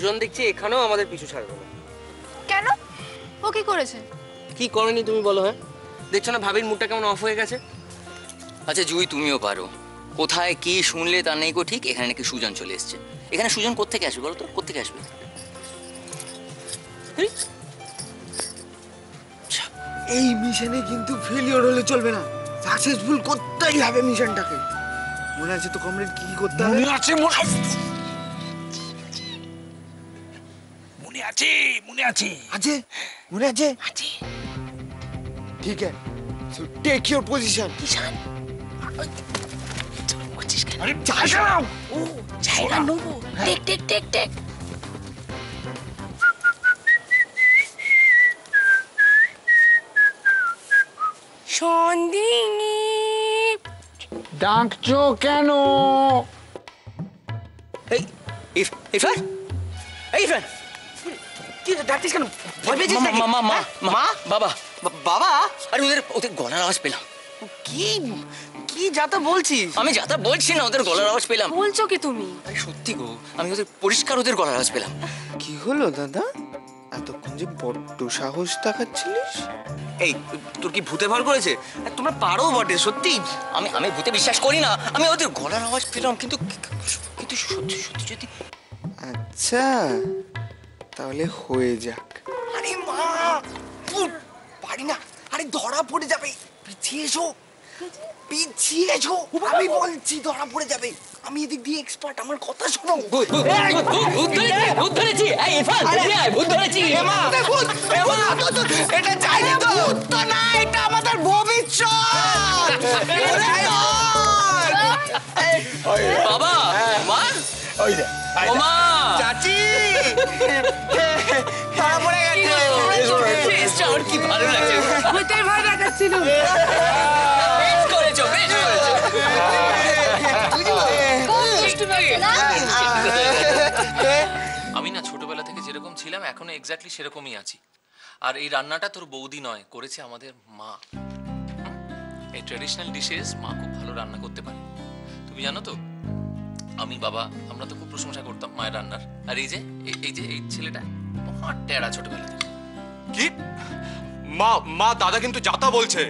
সুজন দেখছি এখানেও আমাদের পিছু ছাড়বে না। কেন? ও কি করেছে? কি করেনি তুমি বলো? হ্যাঁ, দেখছো না ভাবির মুডটা কেমন অফ হয়ে গেছে। আচ্ছা জুই, তুমিও পারো। কোথায় কি শুনলে তা নেই গো ঠিক। এখানে নাকি সুজন চলে এসছে। এখানে সুজন কোত্থেকে আসবে বলো তো? কোত্থেকে আসবে? এই মিশনে কিন্তু ফেলিওর হলে চলবে না, সাকসেসফুল করতেই হবে মিশনটাকে। মনে আছে তো কমরেড কি কি করতে হবে? মনে আছে, মনে আছে, মনে আছে, আছে মনে আছে? আছে। ঠিক আছে, সো টেক ইওর পজিশন। কিষান করছিস কেন? আরে জায়গা নাও। ও জায়গা নেবো। Take take take take. Sandini ডাকছো কেন? এই ইরফান, এই ইরফান, কি ডাকছিস কেন? ভয় পেয়েছিস নাকি? মা মা মা মা বাবা বাবা? আরে ওদের গলার আওয়াজ পেলাম। কি কি যা তা বলছিস? আমি যাতা বলছি না, ওদের গলার আওয়াজ পেলাম। বলছো কি তুমি? আরে সত্যি গো, আমি পরিষ্কার ওদের গলার আওয়াজ পেলাম। কি হলো দাদা, এতক্ষণ যে বড্ড সাহস দেখাচ্ছিলিস? এই তোর কি ভূতে ভর করেছে? তোমরা পারো বটে সত্যি। আমি ভূতে বিশ্বাস করি না, আমি ওদের গলার আওয়াজ পেলাম, কিন্তু কিন্তু সত্যি সত্যি যদি। আচ্ছা তাহলে হয়ে যাক। আরে মা, পারি না। আরে ধরা পড়ে যাবে, পিছিয়ে এসো, পিছিয়ে এসো। আমি বলছি ধরা পড়ে যাবে। আমি এদিক দিয়ে এক্সপার্ট, আমার কথা শোনো। ভূত ধরেছি, এই ইরফান, ভূত ধরেছি। এটা চাইনি তো, ভূত তো না, এটা আমাদের ভবিষ্যৎ। বাবা, মা, ওই দে, ও মা, চাচি ধরা পড়ে গেছে। আমার কি ভালো লাগছে। ভূতের ভয় দেখাচ্ছিল। বেশ করেছো, বেশ করেছো। আমি না ছোটবেলা থেকে যেরকম ছিলাম এখনো এক্স্যাক্টলি সেরকমই আছি। আর এই রান্নাটা তোর বৌদি নয়, করেছে আমাদের মা। এই ট্র্যাডিশনাল ডিশেস মা খুব ভালো রান্না করতে পারে। তুমি জানো তো, আমি বাবা আমরা তো খুব প্রশংসা করতাম মায়ের রান্নার। আর এই ছেলেটা মহা টেরা ছোটবেলা থেকে। কি মা মা দাদা কিন্তু যাতা বলছে।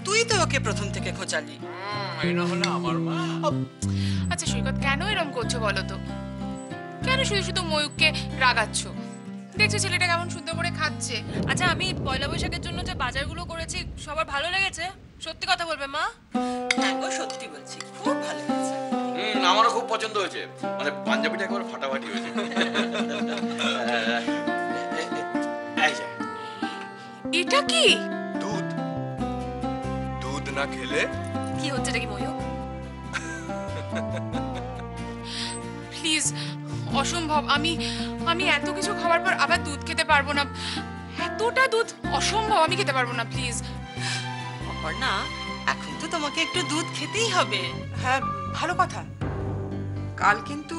তুই তো ওকে প্রথম থেকে খোঁচালি। এটা হলো আমার মা। আচ্ছা সৈকত, কেন এরকম করছো বলো তো? কেন শুধু শুধু ময়ূককে রাগাচ্ছ? দেখছো ছেলেটা কেমন সুন্দর করে খাচ্ছে। আচ্ছা আমি পয়লা বৈশাখের জন্য যে বাজারগুলো করেছি সবার ভালো লেগেছে? সত্যি কথা বলবে মা? হ্যাঁ গো, সত্যি বলছি, খুব ভালো হয়েছে। আমারও খুব পছন্দ হয়েছে, মানে পাঞ্জাবিটা একবার ফাটাফাটি হয়েছে। এটা কি? দুধ, দুধ না খেলে কি হচ্ছে এটা কি ময়ূক? প্লিজ, অসম্ভব। আমি এত কিছু খাওয়ার পর আবার দুধ খেতে পারবো না। এতটা দুধ অসম্ভব, আমি খেতে পারবো না। প্লিজ অপর্ণা, এখন তো তোমাকে একটু দুধ খেতেই হবে। হ্যাঁ ভালো কথা, কাল কিন্তু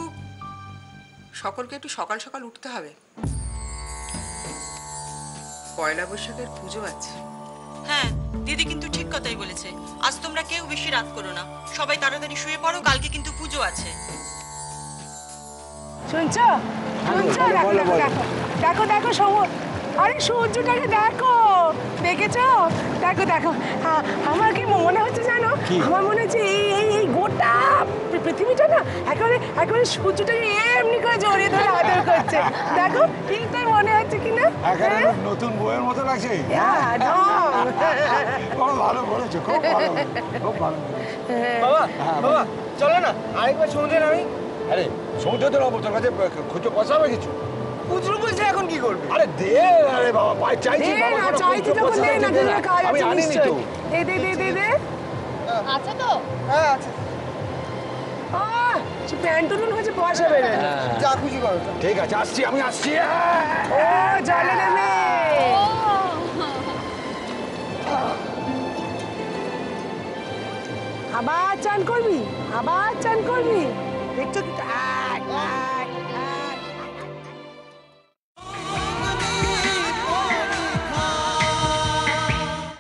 সকলকে একটু সকাল সকাল উঠতে হবে। পয়লা বৈশাখের পুজো আছে। হ্যাঁ, দিদি কিন্তু ঠিক কথাই বলেছে। আজ তোমরা কেউ বেশি রাত করো না, সবাই তাড়াতাড়ি শুয়ে পড়ো, কালকে কিন্তু পুজো আছে। শুনছো শুনছো? দেখো দেখো দেখো দেখো দেখো সময়, আরে সূর্যটাকে দেখো, দেখেছো? দেখো দেখো, আমার কি মনে হচ্ছে জানো? আমার মনে হচ্ছে এই গোটা পৃথিবীটা না একেবারে একেবারে সূর্যটাকে এমনি করে জড়িয়ে ধরে আদর করছে। দেখো ঠিক তাই মনে হচ্ছে কিনা? নতুন বইয়ের মতো লাগছে। ভালো বলেছো, খুব ভালো, খুব ভালো। বাবা বাবা চলো না আরেকবার সমুদ্রে নামি। আরে সমুদ্র তো তোর কাছে খুঁজো পয়সা হবে কিছু? খুচরো বলছে এখন কি করবে? আরে দে, আরে বাবা পাই চাইছি, চাইছি যখন দে না, দিলে কাজ আমি আছে আনিনি তো। দে দে দে দে দে। আচ্ছা তো? হ্যাঁ আছে। প্যান্ট তুলুন হয়েছে, পয়সা বেড়ে যা খুশি করো। ঠিক আছে, আসছি, আমি আসছি। ও জলে নেমে আবার চান করবি, আবার চান করবি। দেখছো কি?